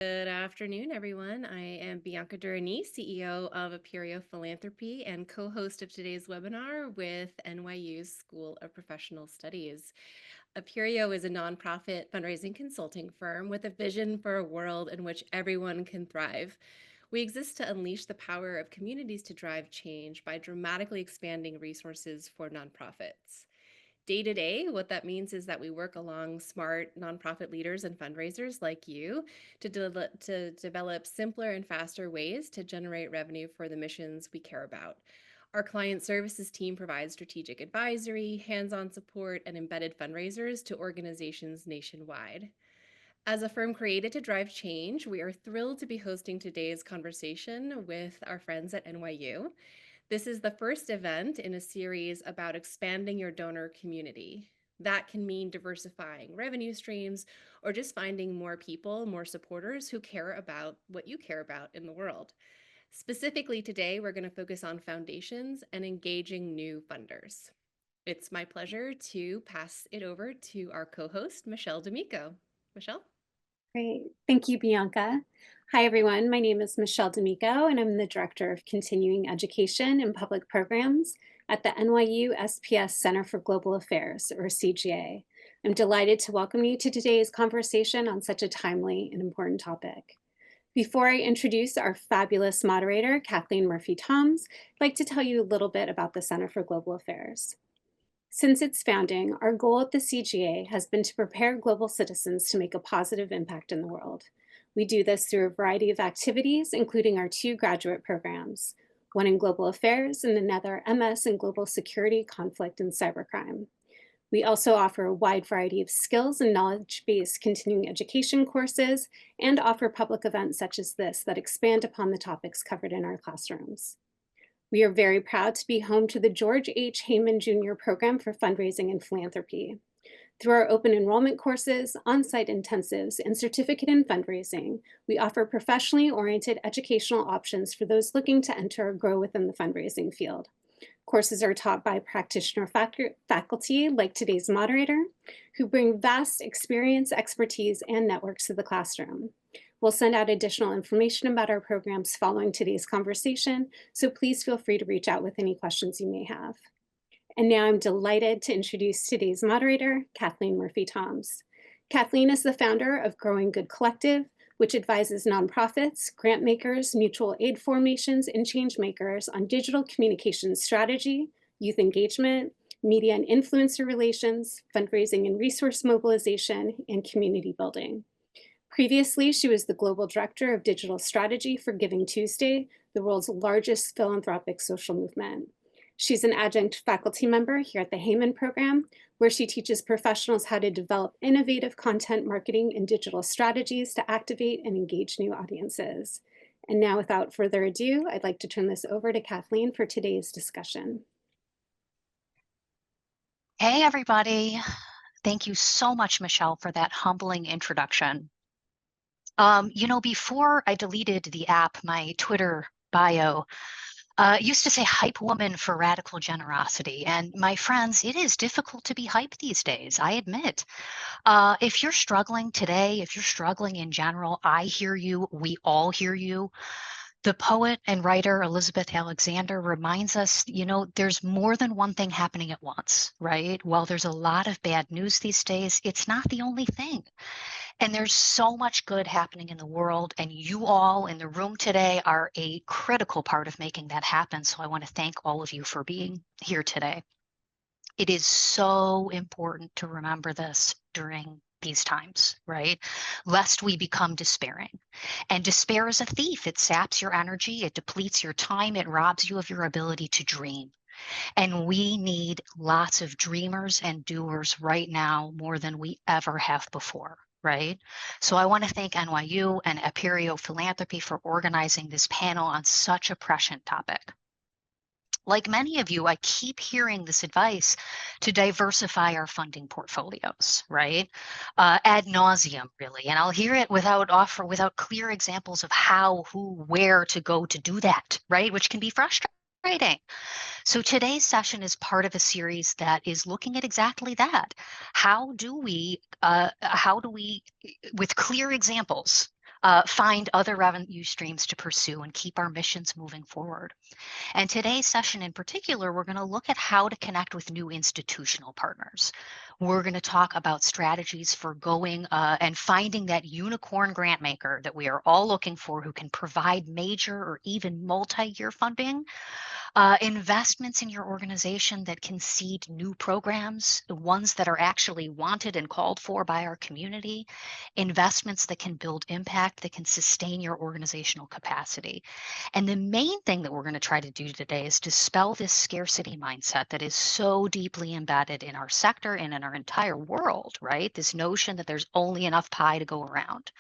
Good afternoon, everyone. I am Bianca Durrani, CEO of Aperio Philanthropy and co-host of today's webinar with NYU's School of Professional Studies. Aperio is a nonprofit fundraising consulting firm with a vision for a world in which everyone can thrive. We exist to unleash the power of communities to drive change by dramatically expanding resources for nonprofits. Day to day, what that means is that we work along smart nonprofit leaders and fundraisers like you to develop simpler and faster ways to generate revenue for the missions we care about. Our client services team provides strategic advisory, hands-on support, and embedded fundraisers to organizations nationwide. As a firm created to drive change, we are thrilled to be hosting today's conversation with our friends at NYU. This is the first event in a series about expanding your donor community. That can mean diversifying revenue streams or just finding more people, more supporters who care about what you care about in the world. Specifically today, we're going to focus on foundations and engaging new funders. It's my pleasure to pass it over to our co-host, Michelle D'Amico. Michelle? Great. Thank you, Bianca. Hi, everyone. My name is Michelle D'Amico, and I'm the Director of Continuing Education and Public Programs at the NYU SPS Center for Global Affairs, or CGA. I'm delighted to welcome you to today's conversation on such a timely and important topic. Before I introduce our fabulous moderator, Kathleen Murphy-Toms, I'd like to tell you a little bit about the Center for Global Affairs. Since its founding, our goal at the CGA has been to prepare global citizens to make a positive impact in the world. We do this through a variety of activities, including our 2 graduate programs, one in global affairs and another MS in global security, conflict, and cybercrime. We also offer a wide variety of skills and knowledge-based continuing education courses and offer public events such as this that expand upon the topics covered in our classrooms. We are very proud to be home to the George H. Heyman Jr. Program for Fundraising and Philanthropy. Through our open enrollment courses, on-site intensives, and certificate in fundraising, we offer professionally oriented educational options for those looking to enter or grow within the fundraising field. Courses are taught by practitioner faculty like today's moderator, who bring vast experience, expertise, and networks to the classroom. We'll send out additional information about our programs following today's conversation, so please feel free to reach out with any questions you may have. And now I'm delighted to introduce today's moderator, Kathleen Murphy-Toms. Kathleen is the founder of Growing Good Collective, which advises nonprofits, grant makers, mutual aid formations, and change makers on digital communications strategy, youth engagement, media and influencer relations, fundraising and resource mobilization, and community building. Previously, she was the Global Director of Digital Strategy for Giving Tuesday, the world's largest philanthropic social movement. She's an adjunct faculty member here at the Heyman program, where she teaches professionals how to develop innovative content marketing and digital strategies to activate and engage new audiences. And now, without further ado, I'd like to turn this over to Kathleen for today's discussion. Hey, everybody. Thank you so much, Michelle, for that humbling introduction. Before I deleted the app, my Twitter bio used to say hype woman for radical generosity. And my friends, it is difficult to be hype these days, I admit. If you're struggling today, if you're struggling in general, I hear you, we all hear you. The poet and writer Elizabeth Alexander reminds us, there's more than one thing happening at once, right? While there's a lot of bad news these days, it's not the only thing. And there's so much good happening in the world, and you all in the room today are a critical part of making that happen. So I want to thank all of you for being here today. It is so important to remember this during these times, right? Lest we become despairing. And despair is a thief. It saps your energy, it depletes your time, it robs you of your ability to dream. And we need lots of dreamers and doers right now more than we ever have before. Right? So I want to thank NYU and Aperio Philanthropy for organizing this panel on such a prescient topic. Like many of you, I keep hearing this advice to diversify our funding portfolios, right? Ad nauseum, really. And I'll hear it without clear examples of how, who, where to go to do that, right? Which can be frustrating. So today's session is part of a series that is looking at exactly that. How do we, with clear examples find other revenue streams to pursue, and keep our missions moving forward. And today's session in particular, we're going to look at how to connect with new institutional partners. We're going to talk about strategies for going and finding that unicorn grant maker that we are all looking for, who can provide major or even multi-year funding, investments in your organization that can seed new programs, the ones that are actually wanted and called for by our community, investments that can build impact, that can sustain your organizational capacity. And the main thing that we're going to try to do today is dispel this scarcity mindset that is so deeply embedded in our sector and in our entire world, right? This notion that there's only enough pie to go around.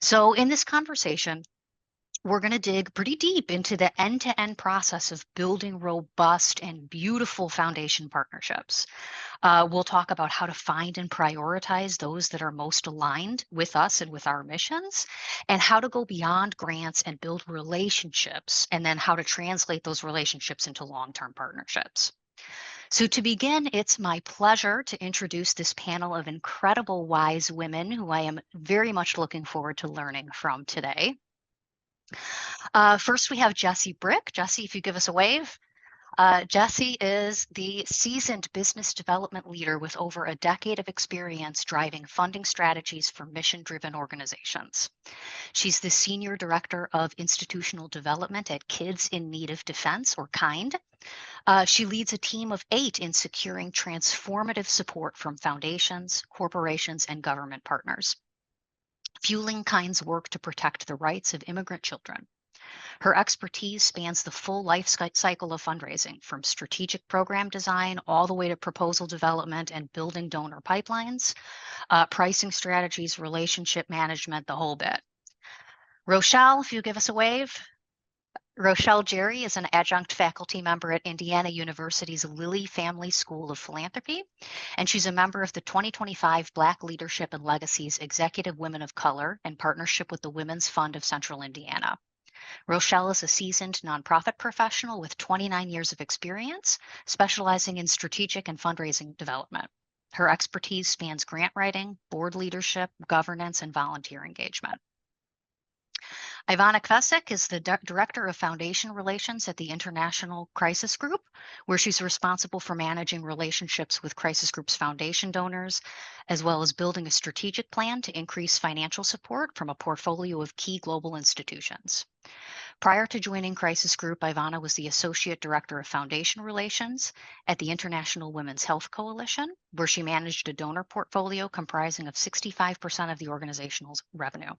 So in this conversation, we're going to dig pretty deep into the end-to-end process of building robust and beautiful foundation partnerships. We'll talk about how to find and prioritize those that are most aligned with us and with our missions, and how to go beyond grants and build relationships, and then how to translate those relationships into long-term partnerships. So to begin, it's my pleasure to introduce this panel of incredible wise women who I am very much looking forward to learning from today. First, we have Jessie Brick. Jessie, if you give us a wave. Jessie is the seasoned business development leader with over a decade of experience driving funding strategies for mission-driven organizations. She's the Senior Director of Institutional Development at Kids in Need of Defense, or KIND. She leads a team of 8 in securing transformative support from foundations, corporations, and government partners, fueling KIND's work to protect the rights of immigrant children. Her expertise spans the full life cycle of fundraising, from strategic program design all the way to proposal development and building donor pipelines, pricing strategies, relationship management, the whole bit. Rochelle, if you give us a wave. Rochelle Jerry is an adjunct faculty member at Indiana University's Lilly Family School of Philanthropy, and she's a member of the 2025 Black Leadership and Legacies Executive Women of Color in partnership with the Women's Fund of Central Indiana. Rochelle is a seasoned nonprofit professional with 29 years of experience, specializing in strategic and fundraising development. Her expertise spans grant writing, board leadership, governance, and volunteer engagement. Ivana Kvesic is the Director of Foundation Relations at the International Crisis Group, where she's responsible for managing relationships with Crisis Group's foundation donors, as well as building a strategic plan to increase financial support from a portfolio of key global institutions. Prior to joining Crisis Group, Ivana was the Associate Director of Foundation Relations at the International Women's Health Coalition, where she managed a donor portfolio comprising of 65% of the organization's revenue.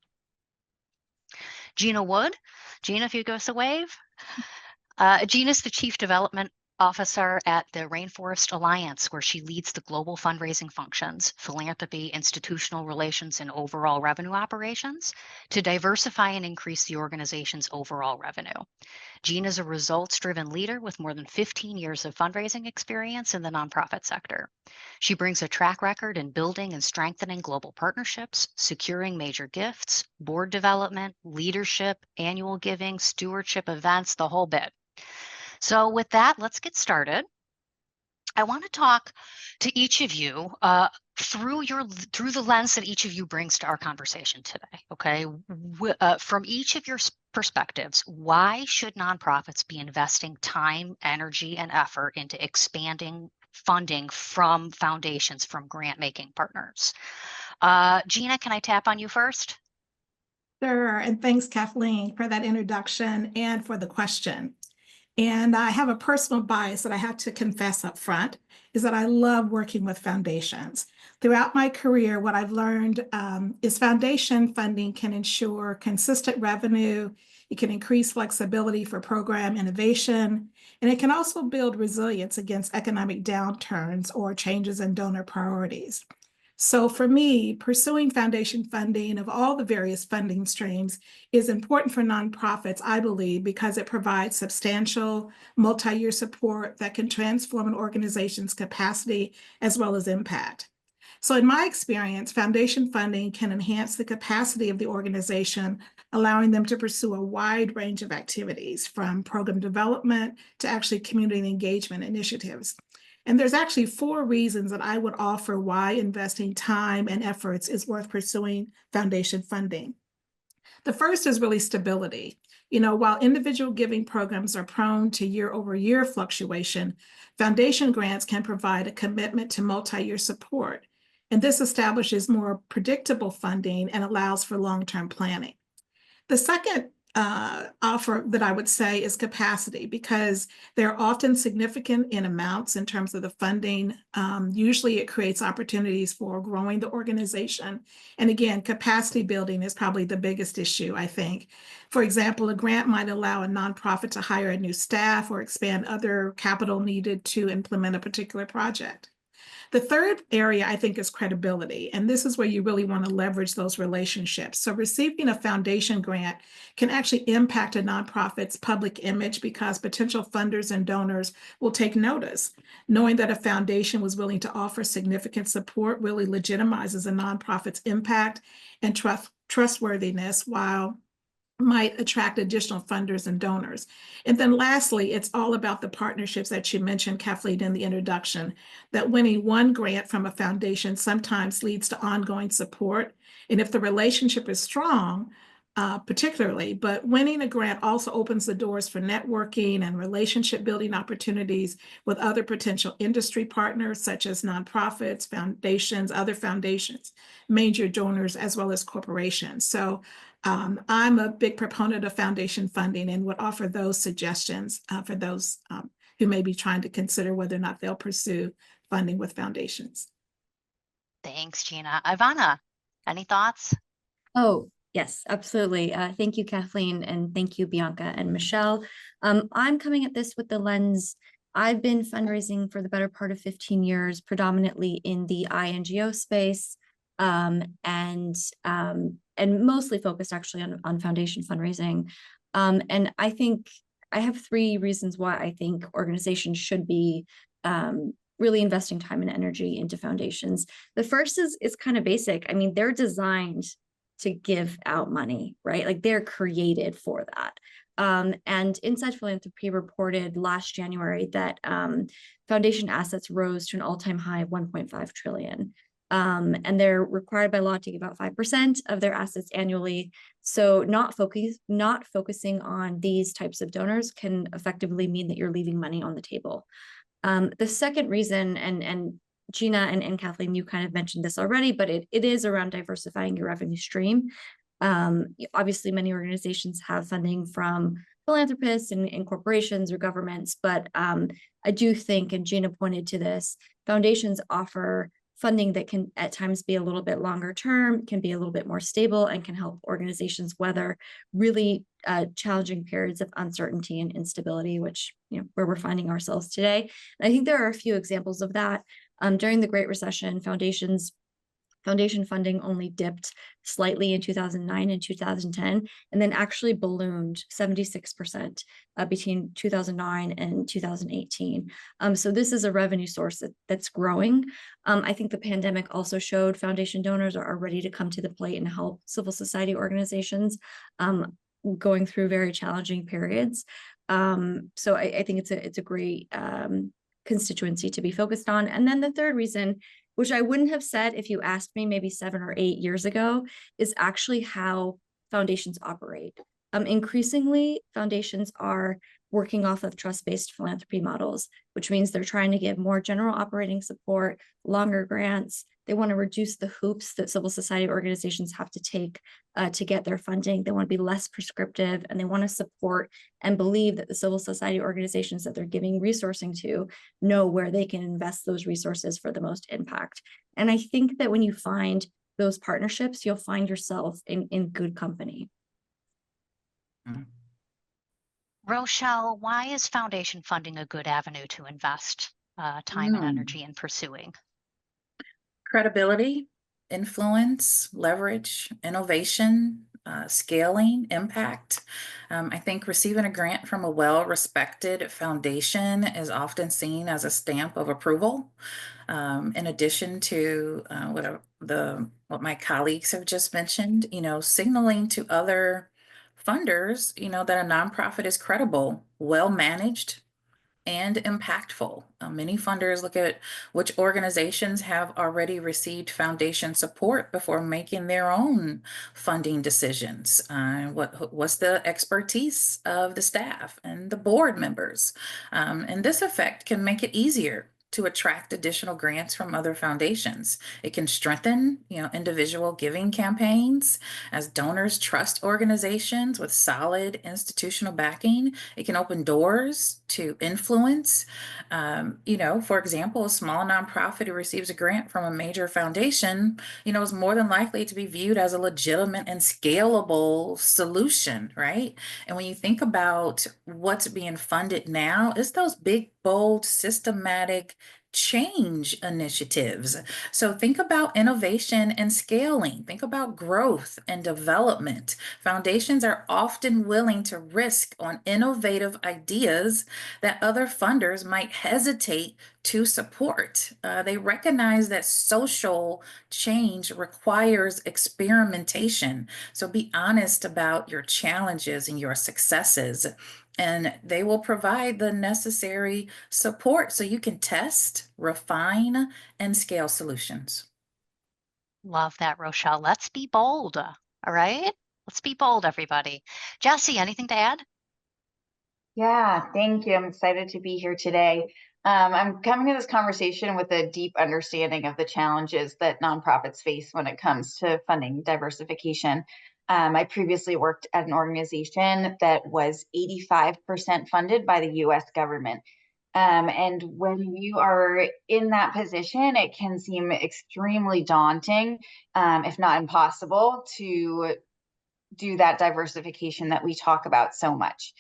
Gina Wood. Gina, if you give us a wave. Gina's the Chief Development Officer at the Rainforest Alliance, where she leads the global fundraising functions, philanthropy, institutional relations, and overall revenue operations to diversify and increase the organization's overall revenue. Gina is a results-driven leader with more than 15 years of fundraising experience in the nonprofit sector. She brings a track record in building and strengthening global partnerships, securing major gifts, board development, leadership, annual giving, stewardship events, the whole bit. So with that, let's get started. I want to talk to each of you through the lens that each of you brings to our conversation today. Okay, from each of your perspectives, why should nonprofits be investing time, energy, and effort into expanding funding from foundations, from grant-making partners? Gina, can I tap on you first? Sure, and thanks, Kathleen, for that introduction and for the question. And I have a personal bias that I have to confess up front, is that I love working with foundations. Throughout my career, what I've learned is foundation funding can ensure consistent revenue, it can increase flexibility for program innovation, and it can also build resilience against economic downturns or changes in donor priorities. So for me, pursuing foundation funding of all the various funding streams is important for nonprofits, I believe, because it provides substantial multi-year support that can transform an organization's capacity as well as impact. So in my experience, foundation funding can enhance the capacity of the organization, allowing them to pursue a wide range of activities, from program development to actually community engagement initiatives. And there's actually 4 reasons that I would offer why investing time and efforts is worth pursuing foundation funding. The first is really stability. While individual giving programs are prone to year-over-year fluctuation, foundation grants can provide a commitment to multi-year support. And this establishes more predictable funding and allows for long-term planning. The second offer that I would say is capacity, because they're often significant in amounts in terms of the funding. Usually it creates opportunities for growing the organization. And again, capacity building is probably the biggest issue, I think. For example, a grant might allow a nonprofit to hire a new staff or expand other capital needed to implement a particular project. The third area, I think, is credibility. And this is where you really want to leverage those relationships. So receiving a foundation grant can actually impact a nonprofit's public image because potential funders and donors will take notice. Knowing that a foundation was willing to offer significant support really legitimizes a nonprofit's impact and trustworthiness, while might attract additional funders and donors. And then lastly, it's all about the partnerships that you mentioned, Kathleen, in the introduction, that winning one grant from a foundation sometimes leads to ongoing support. And if the relationship is strong, particularly, but winning a grant also opens the doors for networking and relationship building opportunities with other potential industry partners, such as nonprofits, foundations, other foundations, major donors, as well as corporations. So I'm a big proponent of foundation funding and would offer those suggestions for those who may be trying to consider whether or not they'll pursue funding with foundations. Thanks, Gina. Ivana, any thoughts? Oh, yes, absolutely. Thank you, Kathleen, and thank you, Bianca and Michelle. I'm coming at this with the lens. I've been fundraising for the better part of 15 years, predominantly in the INGO space, and mostly focused actually on foundation fundraising. And I think I have three reasons why I think organizations should be really investing time and energy into foundations. The first is kind of basic. I mean, they're designed to give out money, right? Like they're created for that. And Inside Philanthropy reported last January that foundation assets rose to an all-time high of 1.5 trillion. And they're required by law to give out 5% of their assets annually. So not focusing on these types of donors can effectively mean that you're leaving money on the table. The second reason, and Gina and Kathleen, you kind of mentioned this already, but it is around diversifying your revenue stream. Obviously, many organizations have funding from philanthropists and corporations or governments, but I do think, and Gina pointed to this, foundations offer funding that can at times be a little bit longer term, can be a little bit more stable, and can help organizations weather really challenging periods of uncertainty and instability, which, where we're finding ourselves today. And I think there are a few examples of that. During the Great Recession, foundation funding only dipped slightly in 2009 and 2010, and then actually ballooned 76% between 2009 and 2018. So this is a revenue source that's growing. I think the pandemic also showed foundation donors are ready to come to the plate and help civil society organizations going through very challenging periods. So I think it's a great constituency to be focused on. And then the third reason, which I wouldn't have said if you asked me maybe 7 or 8 years ago, is actually how foundations operate. Increasingly, foundations are working off of trust-based philanthropy models, which means they're trying to give more general operating support, longer grants. They want to reduce the hoops that civil society organizations have to take to get their funding. They want to be less prescriptive, and they want to support and believe that the civil society organizations that they're giving resourcing to know where they can invest those resources for the most impact. And I think that when you find those partnerships, you'll find yourself in good company. Rochelle, why is foundation funding a good avenue to invest time and energy in pursuing? Credibility, influence, leverage, innovation, scaling, impact. I think receiving a grant from a well-respected foundation is often seen as a stamp of approval. In addition to what my colleagues have just mentioned, signaling to other funders, that a nonprofit is credible, well managed, and impactful. Many funders look at which organizations have already received foundation support before making their own funding decisions. What's the expertise of the staff and the board members? And this effect can make it easier to attract additional grants from other foundations. It can strengthen, individual giving campaigns as donors trust organizations with solid institutional backing. It can open doors to influence. For example, a small nonprofit who receives a grant from a major foundation, is more than likely to be viewed as a legitimate and scalable solution, right? And when you think about what's being funded now, it's those big, bold, systematic change initiatives. So think about innovation and scaling. Think about growth and development. Foundations are often willing to risk on innovative ideas that other funders might hesitate to support. They recognize that social change requires experimentation. So be honest about your challenges and your successes, and they will provide the necessary support so you can test, refine, and scale solutions. Love that, Rochelle. Let's be bold. All right? Let's be bold, everybody. Jessie, anything to add? Yeah, thank you. I'm excited to be here today. I'm coming to this conversation with a deep understanding of the challenges that nonprofits face when it comes to funding diversification. I previously worked at an organization that was 85% funded by the US government. And when you are in that position, it can seem extremely daunting, if not impossible, to do that diversification that we talk about so much.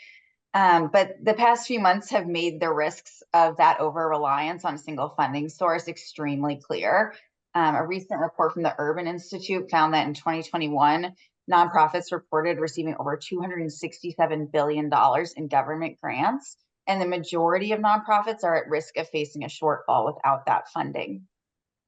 But the past few months have made the risks of that over-reliance on a single funding source extremely clear. A recent report from the Urban Institute found that in 2021, nonprofits reported receiving over $267 billion in government grants, and the majority of nonprofits are at risk of facing a shortfall without that funding.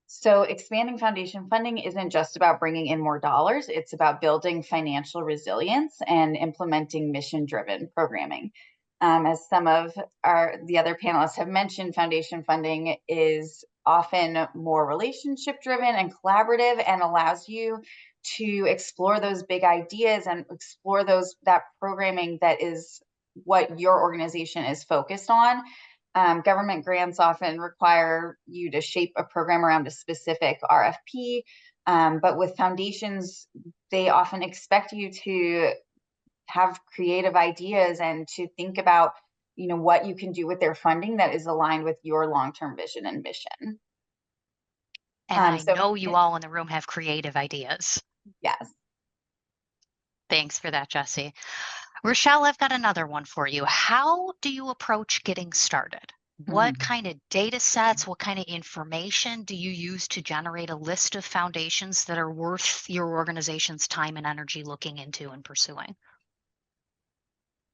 So expanding foundation funding isn't just about bringing in more dollars, it's about building financial resilience and implementing mission-driven programming. As some of the other panelists have mentioned, foundation funding is often more relationship-driven and collaborative and allows you to explore those big ideas and explore that programming that is what your organization is focused on. Government grants often require you to shape a program around a specific RFP, but with foundations, they often expect you to have creative ideas and to think about, what you can do with their funding that is aligned with your long-term vision and mission. And I know you all in the room have creative ideas. Yes. Thanks for that, Jessie. Rochelle, I've got another one for you. How do you approach getting started? What kind of data sets, what kind of information do you use to generate a list of foundations that are worth your organization's time and energy looking into and pursuing?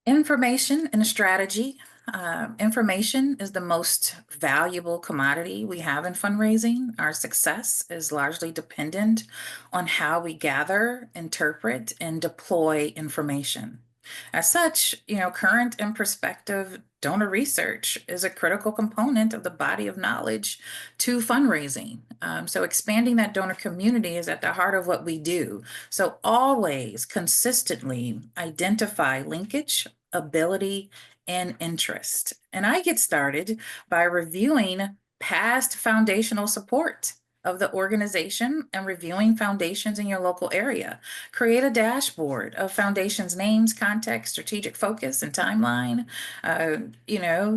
Information and strategy. Information is the most valuable commodity we have in fundraising. Our success is largely dependent on how we gather, interpret, and deploy information. As such, current and prospective donor research is a critical component of the body of knowledge to fundraising. So expanding that donor community is at the heart of what we do. So always consistently identify linkage, ability, and interest. And I get started by reviewing past foundational support of the organization and reviewing foundations in your local area. Create a dashboard of foundations' names, context, strategic focus, and timeline.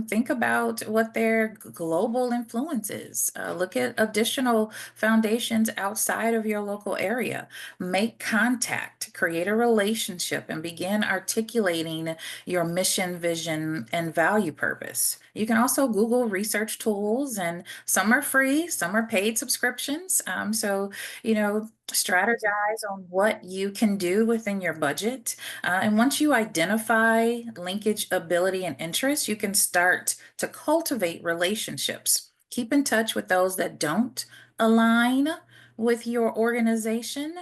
Think about what their global influence is. Look at additional foundations outside of your local area. Make contact, create a relationship, and begin articulating your mission, vision, and value purpose. You can also Google research tools, and some are free, some are paid subscriptions. Strategize on what you can do within your budget. And once you identify linkage, ability, and interest, you can start to cultivate relationships. Keep in touch with those that don't align with your organization,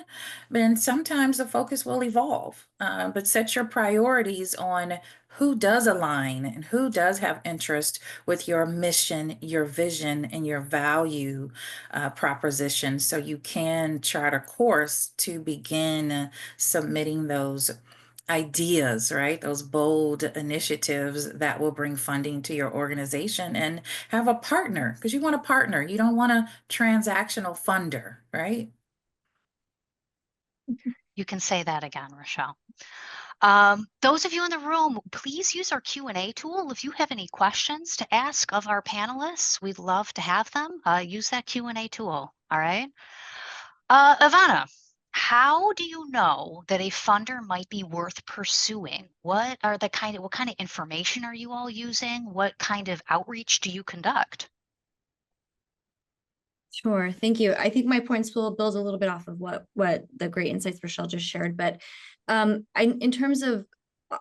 and sometimes the focus will evolve, but set your priorities on who does align and who does have interest with your mission, your vision, and your value proposition, so you can chart a course to begin submitting those ideas, right? Those bold initiatives that will bring funding to your organization, and have a partner, because you want a partner. You don't want a transactional funder, right? You can say that again, Rochelle. Those of you in the room, please use our Q&A tool. If you have any questions to ask of our panelists, we'd love to have them. Use that Q&A tool, all right? Ivana, how do you know that a funder might be worth pursuing? What kind of information are you all using? What kind of outreach do you conduct? Sure, thank you. I think my points will build a little bit off of what the great insights Rochelle just shared, but in terms of,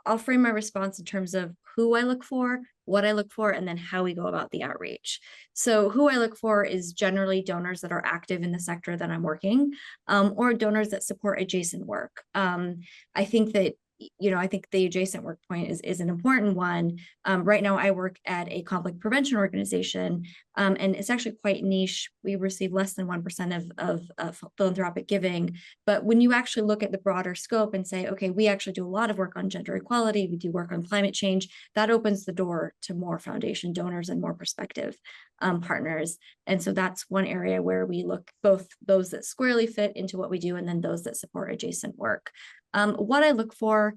I'll frame my response in terms of who I look for, what I look for, and then how we go about the outreach. So who I look for is generally donors that are active in the sector that I'm working, or donors that support adjacent work. I think that, I think the adjacent work point is an important one. Right now, I work at a conflict prevention organization, and it's actually quite niche. We receive less than 1% of philanthropic giving. But when you actually look at the broader scope and say, okay, we actually do a lot of work on gender equality, we do work on climate change, that opens the door to more foundation donors and more prospective partners. And so that's one area where we look both those that squarely fit into what we do and then those that support adjacent work. What I look for,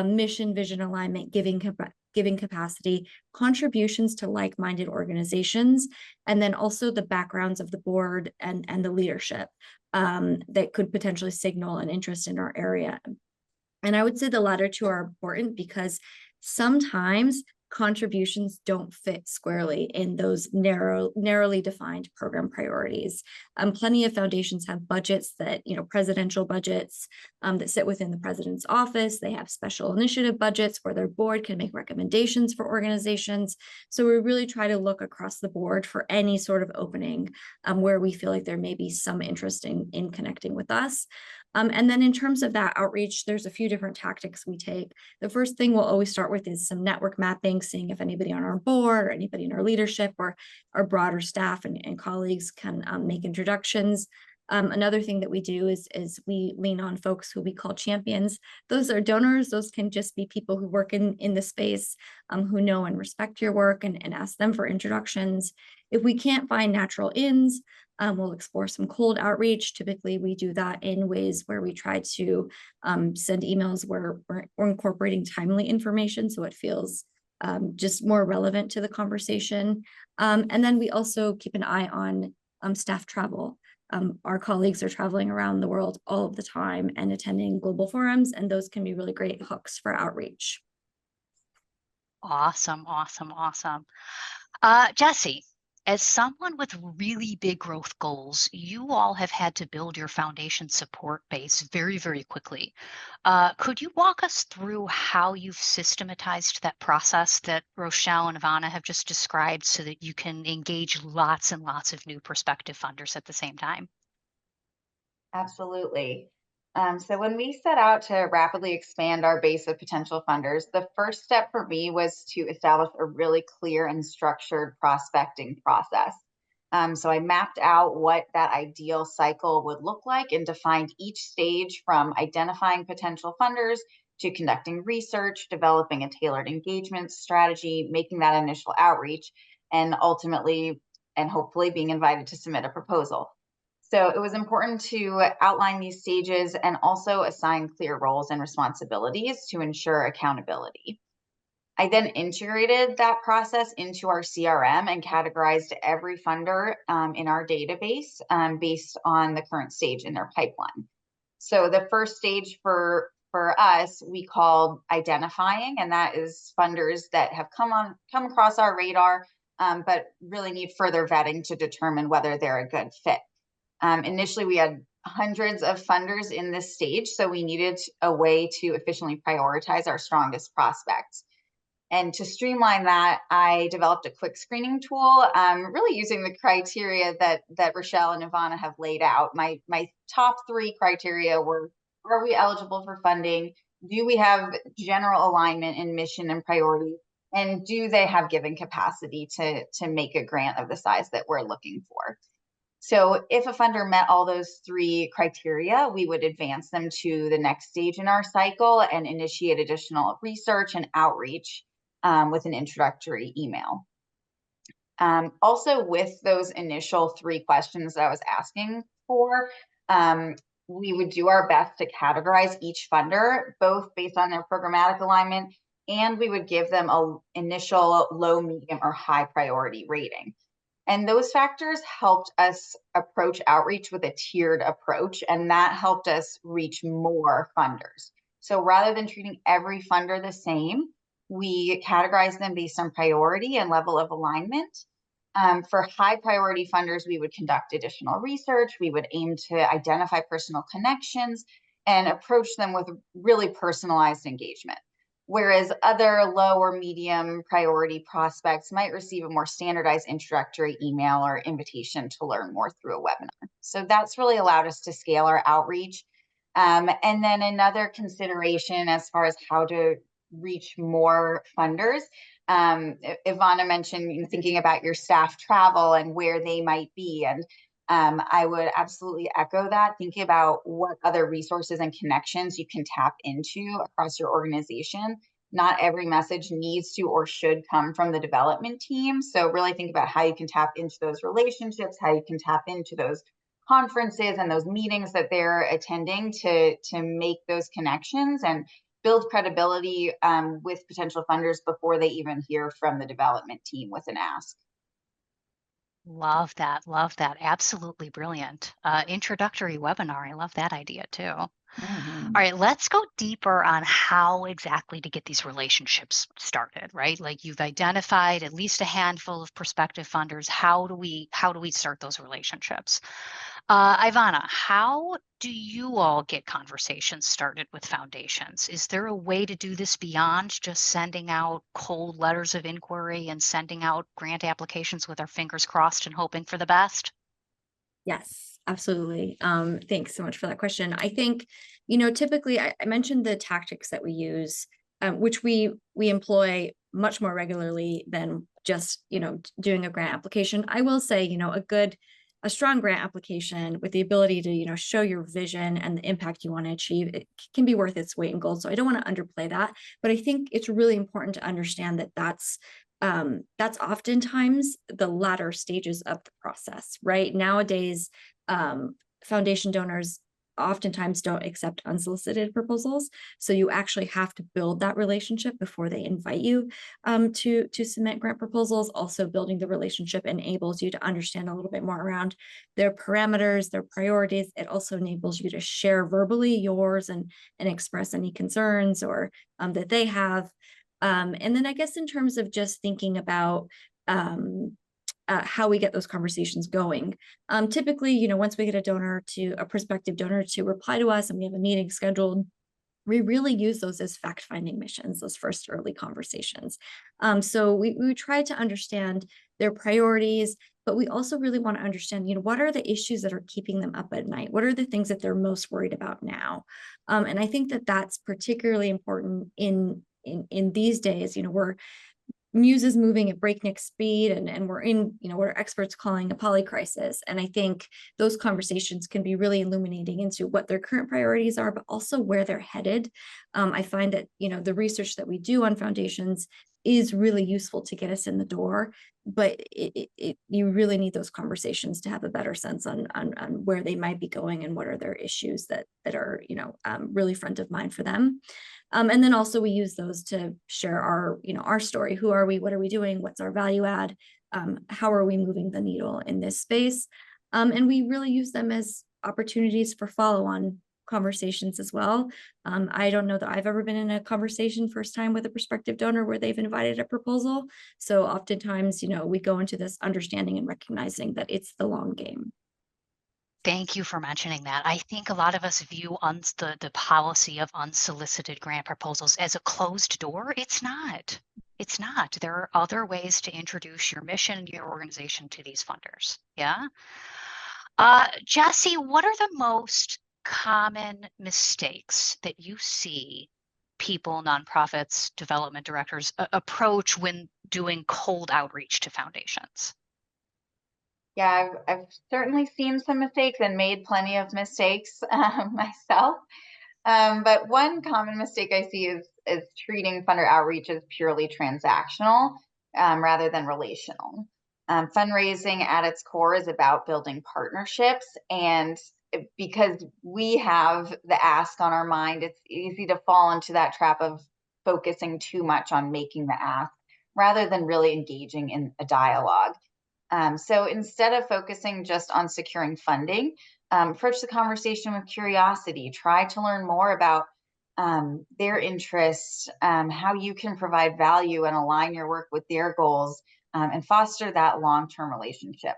mission, vision alignment, giving capacity, contributions to like-minded organizations, and then also the backgrounds of the board and the leadership that could potentially signal an interest in our area. And I would say the latter two are important because sometimes contributions don't fit squarely in those narrowly defined program priorities. Plenty of foundations have budgets that, presidential budgets that sit within the president's office. They have special initiative budgets where their board can make recommendations for organizations. So we really try to look across the board for any sort of opening where we feel like there may be some interest in connecting with us. And then in terms of that outreach, there's a few different tactics we take. The first thing we'll always start with is some network mapping, seeing if anybody on our board or anybody in our leadership or our broader staff and colleagues can make introductions. Another thing that we do is we lean on folks who we call champions. Those are donors. Those can just be people who work in the space, who know and respect your work, and ask them for introductions. If we can't find natural ins, we'll explore some cold outreach. Typically, we do that in ways where we try to send emails where we're incorporating timely information so it feels just more relevant to the conversation. And then we also keep an eye on staff travel. Our colleagues are traveling around the world all of the time and attending global forums, and those can be really great hooks for outreach. Awesome, awesome, awesome. Jesse, as someone with really big growth goals, you all have had to build your foundation support base very, very quickly. Could you walk us through how you've systematized that process that Rochelle and Ivana have just described so that you can engage lots and lots of new prospective funders at the same time? Absolutely. So when we set out to rapidly expand our base of potential funders, the first step for me was to establish a really clear and structured prospecting process. So I mapped out what that ideal cycle would look like and defined each stage from identifying potential funders to conducting research, developing a tailored engagement strategy, making that initial outreach, and ultimately and hopefully being invited to submit a proposal. So it was important to outline these stages and also assign clear roles and responsibilities to ensure accountability. I then integrated that process into our CRM and categorized every funder in our database based on the current stage in their pipeline. So the first stage for us, we called identifying, and that is funders that have come across our radar, but really need further vetting to determine whether they're a good fit. Initially, we had hundreds of funders in this stage, so we needed a way to efficiently prioritize our strongest prospects. And to streamline that, I developed a quick screening tool, really using the criteria that Rochelle and Ivana have laid out. My top 3 criteria were: are we eligible for funding? do we have general alignment in mission and priority? And do they have given capacity to make a grant of the size that we're looking for? So if a funder met all those 3 criteria, we would advance them to the next stage in our cycle and initiate additional research and outreach with an introductory email. Also, with those initial 3 questions that I was asking for, we would do our best to categorize each funder, both based on their programmatic alignment, and we would give them an initial low, medium, or high priority rating. And those factors helped us approach outreach with a tiered approach, and that helped us reach more funders. So rather than treating every funder the same, we categorize them based on priority and level of alignment. For high priority funders, we would conduct additional research. We would aim to identify personal connections and approach them with really personalized engagement. Whereas other low or medium priority prospects might receive a more standardized introductory email or invitation to learn more through a webinar. So that's really allowed us to scale our outreach. And then another consideration as far as how to reach more funders, Ivana mentioned thinking about your staff travel and where they might be. And I would absolutely echo that, thinking about what other resources and connections you can tap into across your organization. Not every message needs to or should come from the development team. So really think about how you can tap into those relationships, how you can tap into those conferences and those meetings that they're attending to make those connections and build credibility with potential funders before they even hear from the development team with an ask. Love that. Love that. Absolutely brilliant. Introductory webinar. I love that idea too. Mm-hmm. All right, let's go deeper on how exactly to get these relationships started, right? Like you've identified at least a handful of prospective funders. How do we start those relationships? Ivana, how do you all get conversations started with foundations? Is there a way to do this beyond just sending out cold letters of inquiry and sending out grant applications with our fingers crossed and hoping for the best? Yes, absolutely. Thanks so much for that question. I think, typically I mentioned the tactics that we use, which we employ much more regularly than just, doing a grant application. I will say, a strong grant application with the ability to, show your vision and the impact you want to achieve, it can be worth its weight in gold. So I don't want to underplay that, but I think it's really important to understand that that's oftentimes the latter stages of the process, right? Nowadays, foundation donors oftentimes don't accept unsolicited proposals. So you actually have to build that relationship before they invite you to submit grant proposals. Also, building the relationship enables you to understand a little bit more around their parameters, their priorities. It also enables you to share verbally yours and express any concerns or that they have. And then I guess in terms of just thinking about how we get those conversations going. Typically, once we get a prospective donor to reply to us and we have a meeting scheduled, we really use those as fact-finding missions, those first early conversations. So we try to understand their priorities, but we also really want to understand, what are the issues that are keeping them up at night? What are the things that they're most worried about now? And I think that that's particularly important in these days. News is moving at breakneck speed, and we're in, what experts calling a polycrisis. And I think those conversations can be really illuminating into what their current priorities are, but also where they're headed. I find that, the research that we do on foundations is really useful to get us in the door, but you really need those conversations to have a better sense on where they might be going and what are their issues that are, really front of mind for them. And then also we use those to share our story. Who are we? What are we doing? What's our value add? How are we moving the needle in this space? And we really use them as opportunities for follow-on conversations as well. I don't know that I've ever been in a conversation first time with a prospective donor where they've invited a proposal. So oftentimes, we go into this understanding and recognizing that it's the long game. Thank you for mentioning that. I think a lot of us view the policy of unsolicited grant proposals as a closed door. It's not. It's not. There are other ways to introduce your mission and your organization to these funders. Yeah. Jesse, what are the most common mistakes that you see people, nonprofits, development directors approach when doing cold outreach to foundations? Yeah, I've certainly seen some mistakes and made plenty of mistakes myself. But one common mistake I see is treating funder outreach as purely transactional rather than relational. Fundraising at its core is about building partnerships, and because we have the ask on our mind, it's easy to fall into that trap of focusing too much on making the ask rather than really engaging in a dialogue. So instead of focusing just on securing funding, approach the conversation with curiosity. Try to learn more about their interests, how you can provide value and align your work with their goals, and foster that long-term relationship.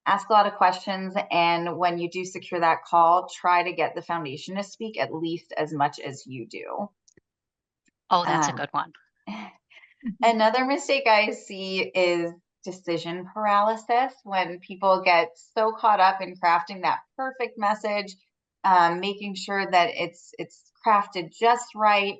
Ask a lot of questions, and when you do secure that call, try to get the foundation to speak at least as much as you do. Oh, that's a good one. Another mistake I see is decision paralysis, when people get so caught up in crafting that perfect message, making sure that it's crafted just right,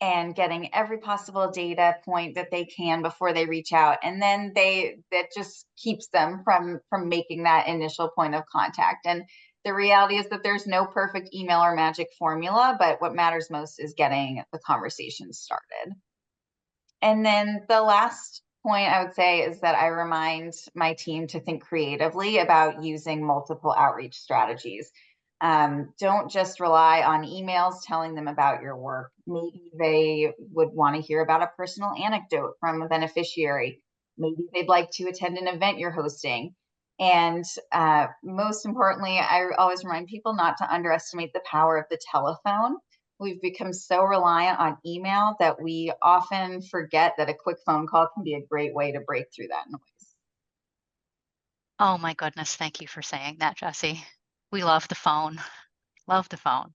and getting every possible data point that they can before they reach out, and then that just keeps them from making that initial point of contact. And the reality is that there's no perfect email or magic formula, but what matters most is getting the conversation started. And then the last point I would say is that I remind my team to think creatively about using multiple outreach strategies. Don't just rely on emails telling them about your work. Maybe they would want to hear about a personal anecdote from a beneficiary. Maybe they'd like to attend an event you're hosting. And most importantly, I always remind people not to underestimate the power of the telephone. We've become so reliant on email that we often forget that a quick phone call can be a great way to break through that noise. Oh my goodness, thank you for saying that, Jessie. We love the phone. Love the phone.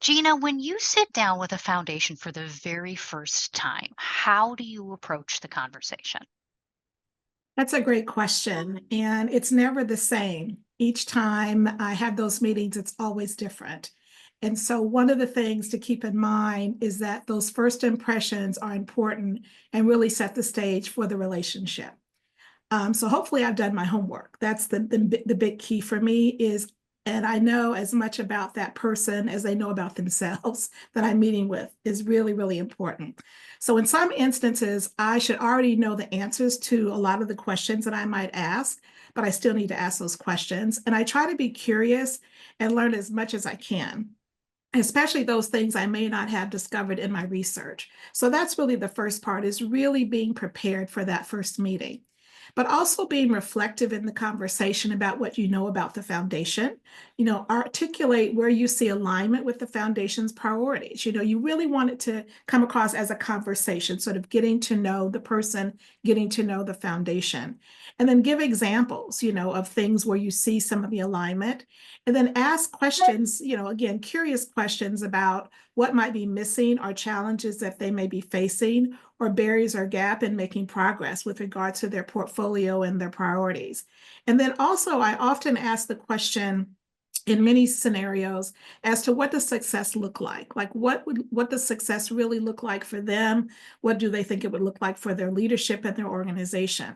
Gina, when you sit down with a foundation for the very first time, how do you approach the conversation? That's a great question. And it's never the same. Each time I have those meetings, it's always different. And so one of the things to keep in mind is that those first impressions are important and really set the stage for the relationship. So hopefully I've done my homework. That's the big key for me is, and I know as much about that person as they know about themselves that I'm meeting with is really, really important. So in some instances, I should already know the answers to a lot of the questions that I might ask, but I still need to ask those questions. And I try to be curious and learn as much as I can, especially those things I may not have discovered in my research. So that's really the first part, is really being prepared for that first meeting, but also being reflective in the conversation about what you know about the foundation. Articulate where you see alignment with the foundation's priorities. You really want it to come across as a conversation, sort of getting to know the person, getting to know the foundation. And then give examples, of things where you see some of the alignment. And then ask questions, again, curious questions about what might be missing or challenges that they may be facing, or barriers or gap in making progress with regard to their portfolio and their priorities. And then also, I often ask the question in many scenarios as to what does success look like? Like what does success really look like for them? What do they think it would look like for their leadership and their organization?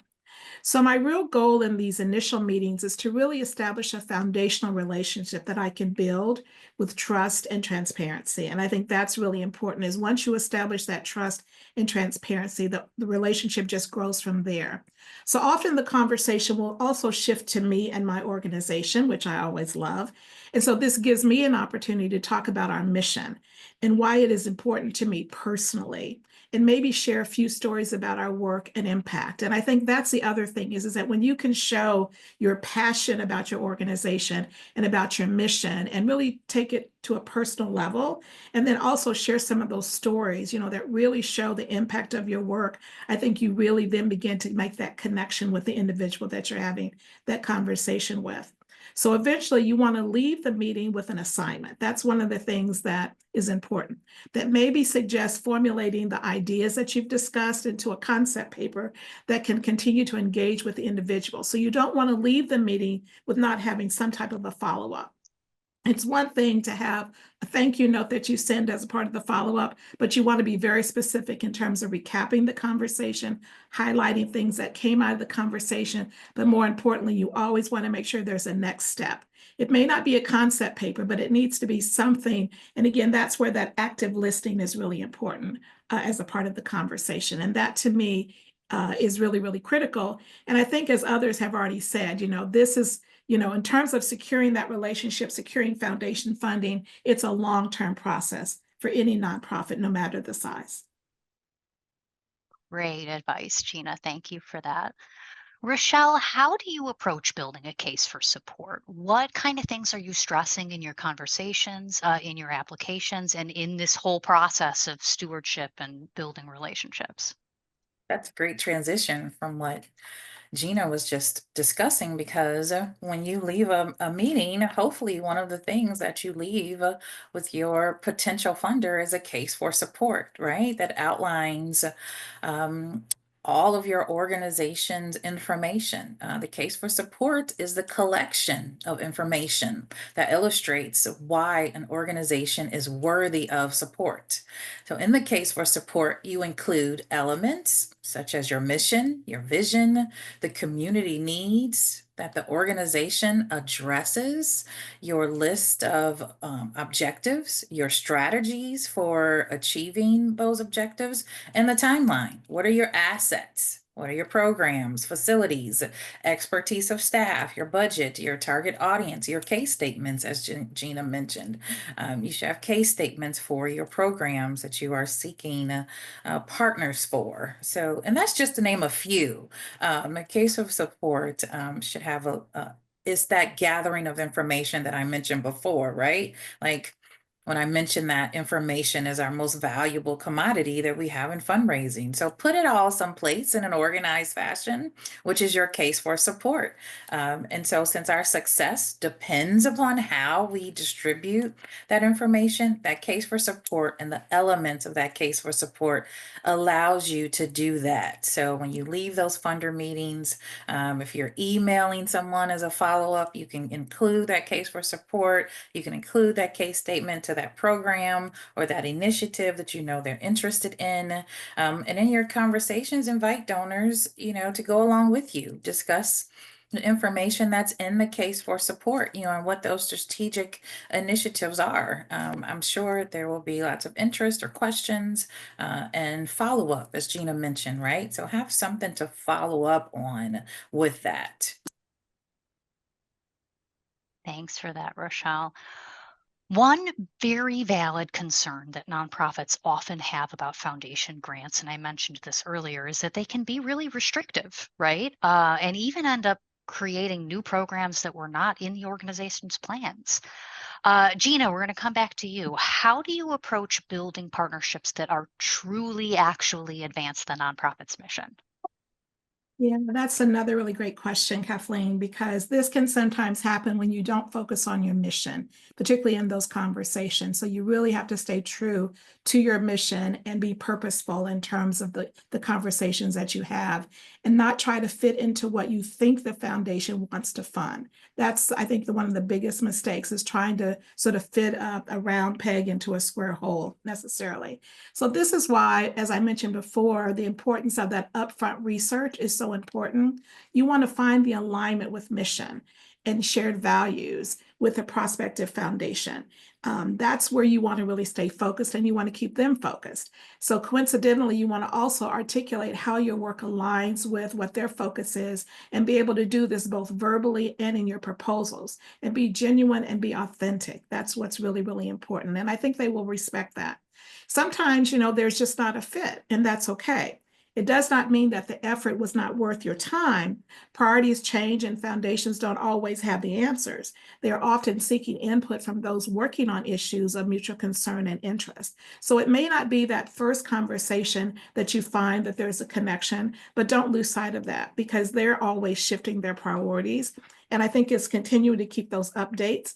So my real goal in these initial meetings is to really establish a foundational relationship that I can build with trust and transparency. And I think that's really important, is once you establish that trust and transparency, the relationship just grows from there. So often the conversation will also shift to me and my organization, which I always love. And so this gives me an opportunity to talk about our mission and why it is important to me personally, and maybe share a few stories about our work and impact. And I think that's the other thing is that when you can show your passion about your organization and about your mission and really take it to a personal level, and then also share some of those stories, that really show the impact of your work, I think you really then begin to make that connection with the individual that you're having that conversation with. So eventually you want to leave the meeting with an assignment. That's one of the things that is important, that maybe suggests formulating the ideas that you've discussed into a concept paper that can continue to engage with the individual. So you don't want to leave the meeting with not having some type of a follow-up. It's one thing to have a thank you note that you send as a part of the follow-up, but you want to be very specific in terms of recapping the conversation, highlighting things that came out of the conversation, but more importantly, you always want to make sure there's a next step. It may not be a concept paper, but it needs to be something. And again, that's where that active listening is really important as a part of the conversation. And that to me is really, really critical. And I think as others have already said, this is, in terms of securing that relationship, securing foundation funding, it's a long-term process for any nonprofit, no matter the size. Great advice, Gina. Thank you for that. Rochelle, how do you approach building a case for support? What kind of things are you stressing in your conversations, in your applications, and in this whole process of stewardship and building relationships? That's a great transition from what Gina was just discussing, because when you leave a meeting, hopefully one of the things that you leave with your potential funder is a case for support, right? That outlines um, all of your organization's information. The case for support is the collection of information that illustrates why an organization is worthy of support. So in the case for support, you include elements such as your mission, your vision, the community needs that the organization addresses, your list of objectives, your strategies for achieving those objectives, and the timeline. What are your assets? What are your programs, facilities, expertise of staff, your budget, your target audience, your case statements, as Gina mentioned. You should have case statements for your programs that you are seeking partners for. So, and that's just to name a few. A case of support should have it's that gathering of information that I mentioned before, right? Like, when I mentioned that information is our most valuable commodity that we have in fundraising. So put it all someplace in an organized fashion, which is your case for support. And so since our success depends upon how we distribute that information, that case for support and the elements of that case for support allows you to do that. So when you leave those funder meetings, if you're emailing someone as a follow-up, you can include that case for support. You can include that case statement to that program or that initiative that they're interested in. And in your conversations, invite donors, to go along with you. Discuss the information that's in the case for support, and what those strategic initiatives are. I'm sure there will be lots of interest or questions and follow-up, as Gina mentioned, right? So have something to follow up on with that. Thanks for that, Rochelle. One very valid concern that nonprofits often have about foundation grants, and I mentioned this earlier, is that they can be really restrictive, right? And even end up creating new programs that were not in the organization's plans. Gina, we're going to come back to you. How do you approach building partnerships that are truly actually advance the nonprofit's mission? Yeah, that's another really great question, Kathleen, because this can sometimes happen when you don't focus on your mission, particularly in those conversations. So you really have to stay true to your mission and be purposeful in terms of the conversations that you have, and not try to fit into what you think the foundation wants to fund. That's, I think, one of the biggest mistakes, is trying to sort of fit a round peg into a square hole necessarily. So this is why, as I mentioned before, the importance of that upfront research is so important. You want to find the alignment with mission and shared values with a prospective foundation. That's where you want to really stay focused, and you want to keep them focused. So coincidentally, you want to also articulate how your work aligns with what their focus is, and be able to do this both verbally and in your proposals, and be genuine and be authentic. That's what's really, really important. And I think they will respect that. Sometimes, there's just not a fit, and that's okay. It does not mean that the effort was not worth your time. Priorities change, and foundations don't always have the answers. They are often seeking input from those working on issues of mutual concern and interest. So it may not be that first conversation that you find that there's a connection, but don't lose sight of that, because they're always shifting their priorities. And I think it's continuing to keep those updates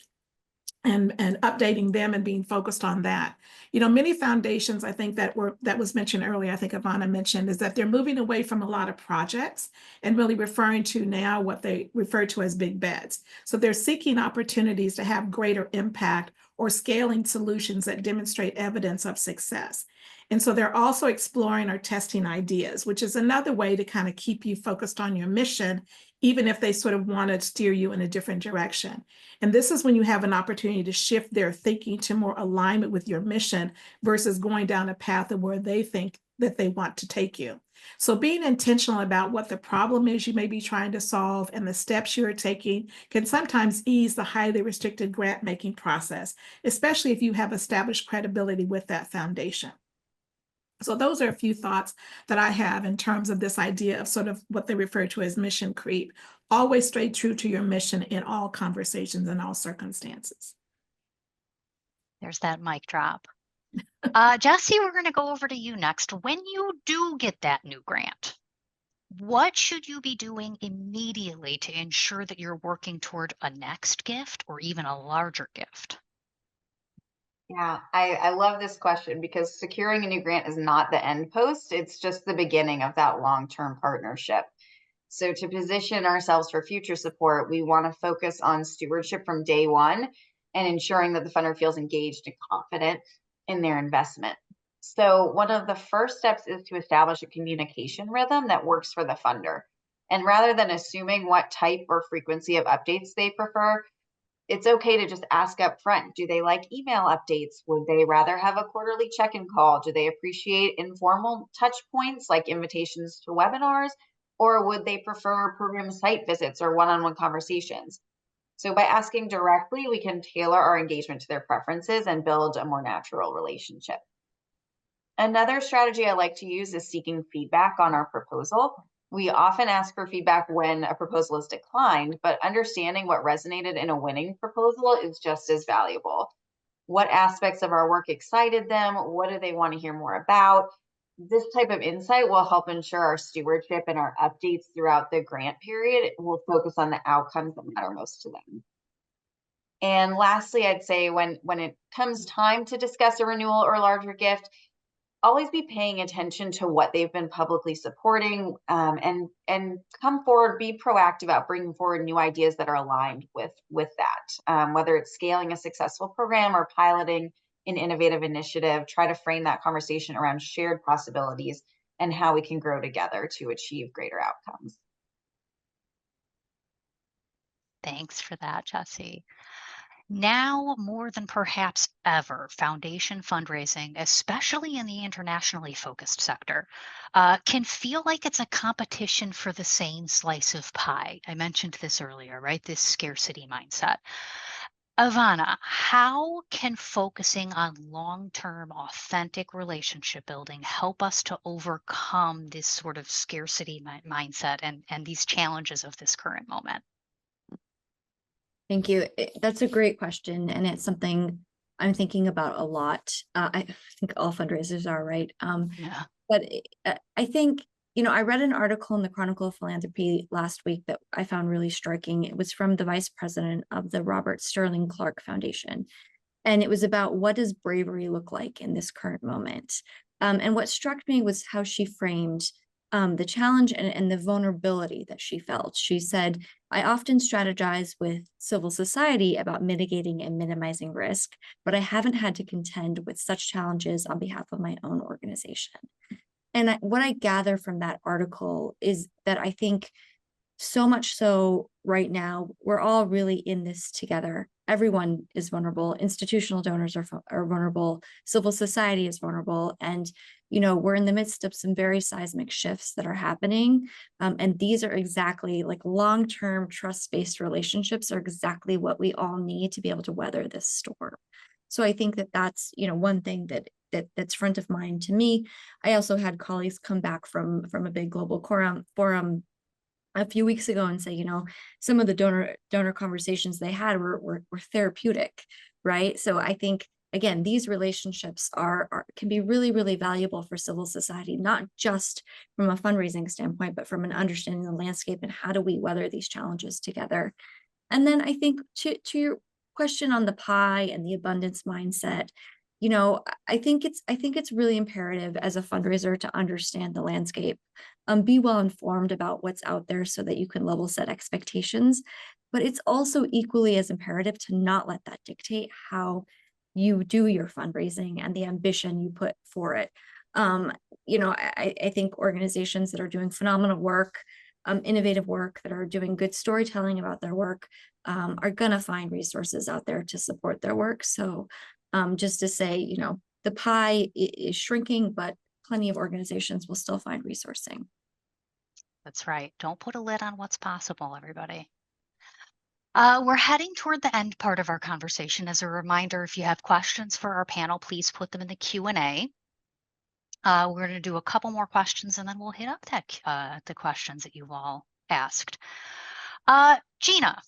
and updating them and being focused on that. You know, many foundations, I think that was mentioned earlier, I think Ivana mentioned, is that they're moving away from a lot of projects and really referring to now what they refer to as big bets. So they're seeking opportunities to have greater impact or scaling solutions that demonstrate evidence of success. And so they're also exploring or testing ideas, which is another way to kind of keep you focused on your mission, even if they sort of want to steer you in a different direction. And this is when you have an opportunity to shift their thinking to more alignment with your mission versus going down a path of where they think that they want to take you. So being intentional about what the problem is you may be trying to solve and the steps you're taking can sometimes ease the highly restricted grant making process, especially if you have established credibility with that foundation. So those are a few thoughts that I have in terms of this idea of sort of what they refer to as mission creep. Always stay true to your mission in all conversations and all circumstances. There's that mic drop. Jesse, we're going to go over to you next. When you do get that new grant, what should you be doing immediately to ensure that you're working toward a next gift or even a larger gift? Yeah, I love this question because securing a new grant is not the end post. It's just the beginning of that long-term partnership. So to position ourselves for future support, we want to focus on stewardship from day one and ensuring that the funder feels engaged and confident in their investment. So one of the first steps is to establish a communication rhythm that works for the funder. And rather than assuming what type or frequency of updates they prefer, it's okay to just ask up front. Do they like email updates? Would they rather have a quarterly check-in call? Do they appreciate informal touch points like invitations to webinars? Or would they prefer program site visits or one-on-one conversations? So by asking directly, we can tailor our engagement to their preferences and build a more natural relationship. Another strategy I like to use is seeking feedback on our proposal. We often ask for feedback when a proposal is declined, but understanding what resonated in a winning proposal is just as valuable. What aspects of our work excited them? What do they want to hear more about? This type of insight will help ensure our stewardship and our updates throughout the grant period will focus on the outcomes that matter most to them. And lastly, I'd say when it comes time to discuss a renewal or larger gift, always be paying attention to what they've been publicly supporting, and come forward, be proactive about bringing forward new ideas that are aligned with that. Whether it's scaling a successful program or piloting an innovative initiative, try to frame that conversation around shared possibilities and how we can grow together to achieve greater outcomes. Thanks for that, Jesse. Now, more than perhaps ever, foundation fundraising, especially in the internationally focused sector, can feel like it's a competition for the same slice of pie. I mentioned this earlier, right? This scarcity mindset. Ivana, how can focusing on long-term, authentic relationship building help us to overcome this sort of scarcity mindset and these challenges of this current moment? Thank you. That's a great question. And it's something I'm thinking about a lot. I think all fundraisers are, right? Yeah. But I think, I read an article in the Chronicle of Philanthropy last week that I found really striking. It was from the vice president of the Robert Sterling Clark Foundation. And it was about what does bravery look like in this current moment? And what struck me was how she framed the challenge and the vulnerability that she felt. She said, I often strategize with civil society about mitigating and minimizing risk, but I haven't had to contend with such challenges on behalf of my own organization. And what I gather from that article is that I think so much so right now, we're all really in this together. Everyone is vulnerable. Institutional donors are vulnerable. Civil society is vulnerable. And, we're in the midst of some very seismic shifts that are happening. And these are exactly like long-term trust-based relationships are exactly what we all need to be able to weather this storm. So I think that that's, one thing that's front of mind to me. I also had colleagues come back from a big global forum a few weeks ago and say, some of the donor conversations they had were therapeutic, right? So I think, again, these relationships can be really, really valuable for civil society, not just from a fundraising standpoint, but from an understanding the landscape and how do we weather these challenges together. And then I think to your question on the pie and the abundance mindset, I think it's really imperative as a fundraiser to understand the landscape, be well informed about what's out there so that you can level set expectations. But it's also equally as imperative to not let that dictate how you do your fundraising and the ambition you put for it. I think organizations that are doing phenomenal work, innovative work, that are doing good storytelling about their work, are going to find resources out there to support their work. So just to say, the pie is shrinking, but plenty of organizations will still find resourcing. That's right. Don't put a lid on what's possible, everybody. We're heading toward the end part of our conversation. As a reminder, if you have questions for our panel, please put them in the Q&A. We're going to do a couple more questions and then we'll hit up the questions that you've all asked. Gina,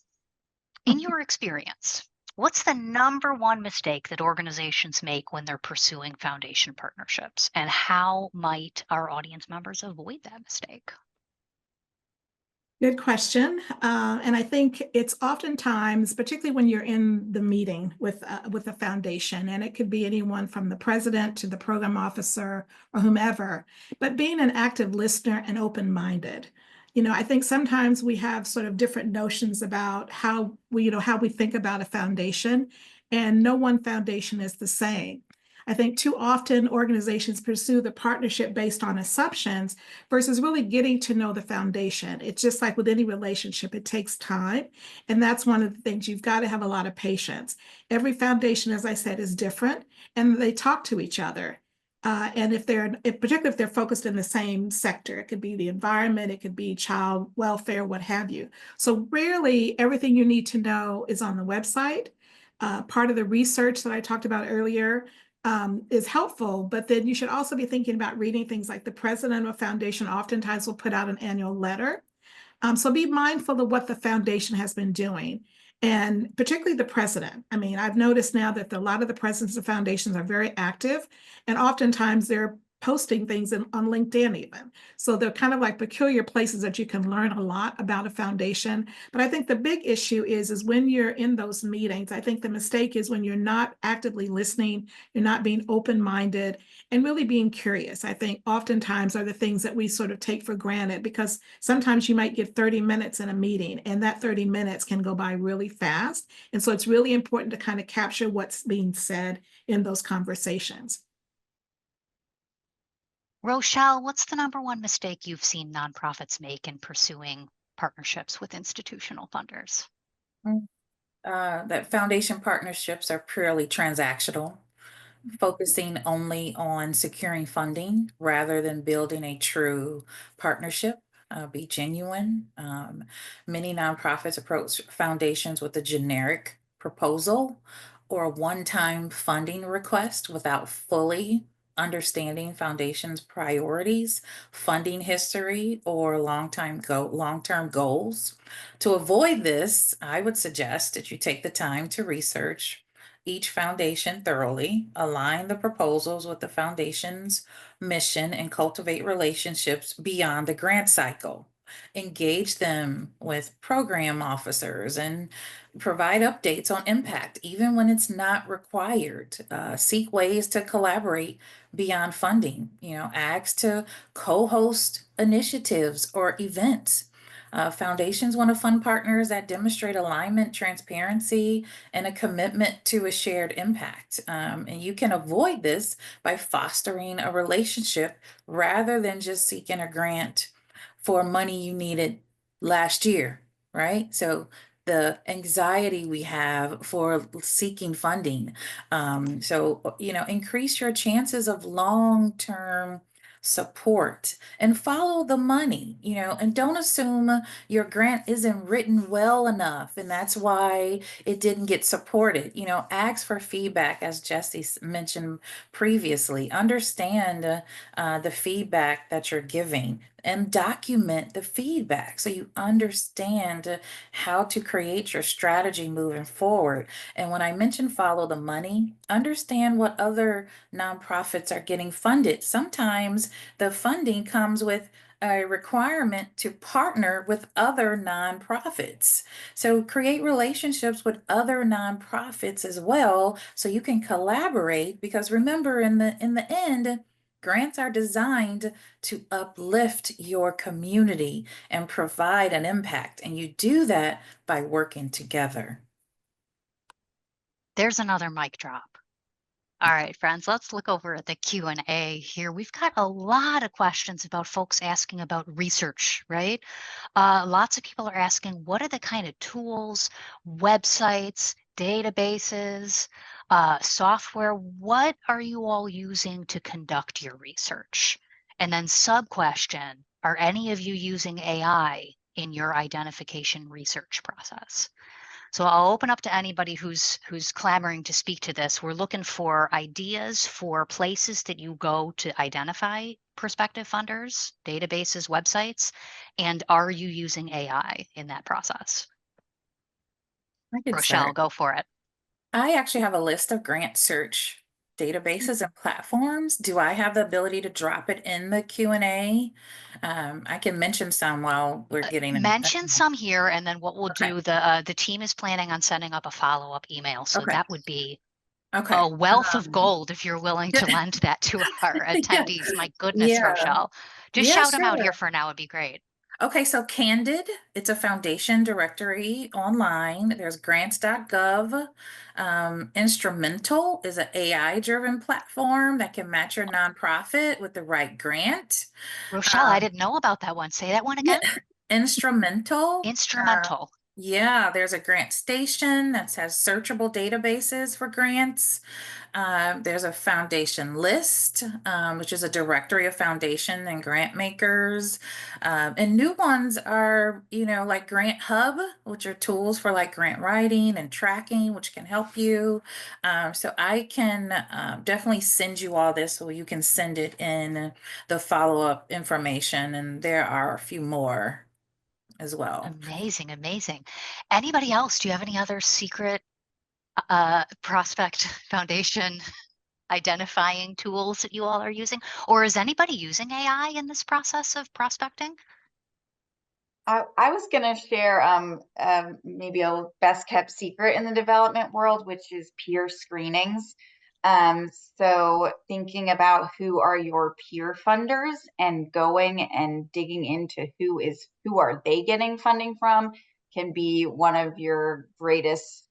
in your experience, what's the #1 mistake that organizations make when they're pursuing foundation partnerships, and how might our audience members avoid that mistake? Good question. And I think it's oftentimes, particularly when you're in the meeting with a foundation, and it could be anyone from the president to the program officer or whomever, but being an active listener and open-minded. I think sometimes we have sort of different notions about how we think about a foundation, and no one foundation is the same. I think too often organizations pursue the partnership based on assumptions versus really getting to know the foundation. It's just like with any relationship, it takes time. And that's one of the things. You've got to have a lot of patience. Every foundation, as I said, is different, and they talk to each other. And particularly if they're focused in the same sector, it could be the environment, it could be child welfare, what have you. So rarely everything you need to know is on the website. Part of the research that I talked about earlier is helpful, but then you should also be thinking about reading things like the president of a foundation oftentimes will put out an annual letter. So be mindful of what the foundation has been doing, and particularly the president. I mean, I've noticed now that a lot of the presidents of foundations are very active, and oftentimes they're posting things on LinkedIn even. So they're kind of like peculiar places that you can learn a lot about a foundation. But I think the big issue is when you're in those meetings, I think the mistake is when you're not actively listening, you're not being open-minded and really being curious. I think oftentimes are the things that we sort of take for granted, because sometimes you might get 30 minutes in a meeting and that 30 minutes can go by really fast. And so it's really important to kind of capture what's being said in those conversations. Rochelle, what's the #1 mistake you've seen nonprofits make in pursuing partnerships with institutional funders? That foundation partnerships are purely transactional, focusing only on securing funding rather than building a true partnership. Be genuine. Many nonprofits approach foundations with a generic proposal or a one-time funding request without fully understanding foundation's priorities, funding history, or long-term goals. To avoid this, I would suggest that you take the time to research each foundation thoroughly, align the proposals with the foundation's mission, and cultivate relationships beyond the grant cycle. Engage them with program officers and provide updates on impact, even when it's not required. Seek ways to collaborate beyond funding. Ask to co-host initiatives or events. Foundations want to fund partners that demonstrate alignment, transparency, and a commitment to a shared impact. And you can avoid this by fostering a relationship rather than just seeking a grant for money you needed last year, right? So the anxiety we have for seeking funding. Increase your chances of long-term support and follow the money, and don't assume your grant isn't written well enough and that's why it didn't get supported. Ask for feedback, as Jesse mentioned previously. Understand the feedback that you're giving and document the feedback so you understand how to create your strategy moving forward. And when I mention follow the money, understand what other nonprofits are getting funded. Sometimes the funding comes with a requirement to partner with other nonprofits. So create relationships with other nonprofits as well, so you can collaborate, because remember, in the end, grants are designed to uplift your community and provide an impact, and you do that by working together. There's another mic drop. All right, friends, let's look over at the Q&A here. We've got a lot of questions about folks asking about research, right? Lots of people are asking, what are the kind of tools, websites, databases, software? What are you all using to conduct your research? And then sub-question, are any of you using AI in your identification research process? So I'll open up to anybody who's clamoring to speak to this. We're looking for ideas for places that you go to identify prospective funders, databases, websites, and are you using AI in that process? I could Rochelle, start. go for it. I actually have a list of grant search databases and platforms. Do I have the ability to drop it in the Q&A? I can mention some while we're getting Mention some here, and then what we'll Okay. do, the team is planning on sending up a follow-up email, so Okay. that would be Okay. a wealth of gold if you're willing to lend that to our attendees. My goodness, Yeah. Rochelle. Just Yeah, shout them out sure. here for now would be great. Okay, so Candid, it's a foundation directory online. There's grants.gov. Instrumental is an AI-driven platform that can match your nonprofit with the right grant. Rochelle, I didn't know about that one. Say that one again. Instrumental. Instrumental. Yeah, there's a grant station that has searchable databases for grants. There's a foundation list, which is a directory of foundation and grant makers. And new ones are, like Grant Hub, which are tools for like grant writing and tracking, which can help you. So I can definitely send you all this so you can send it in the follow-up information. And there are a few more as well. Amazing, amazing. Anybody else? Do you have any other secret prospect foundation identifying tools that you all are using? Or is anybody using AI in this process of prospecting? I was going to share maybe a best kept secret in the development world, which is peer screenings. So thinking about who are your peer funders and going and digging into who are they getting funding from can be one of your greatest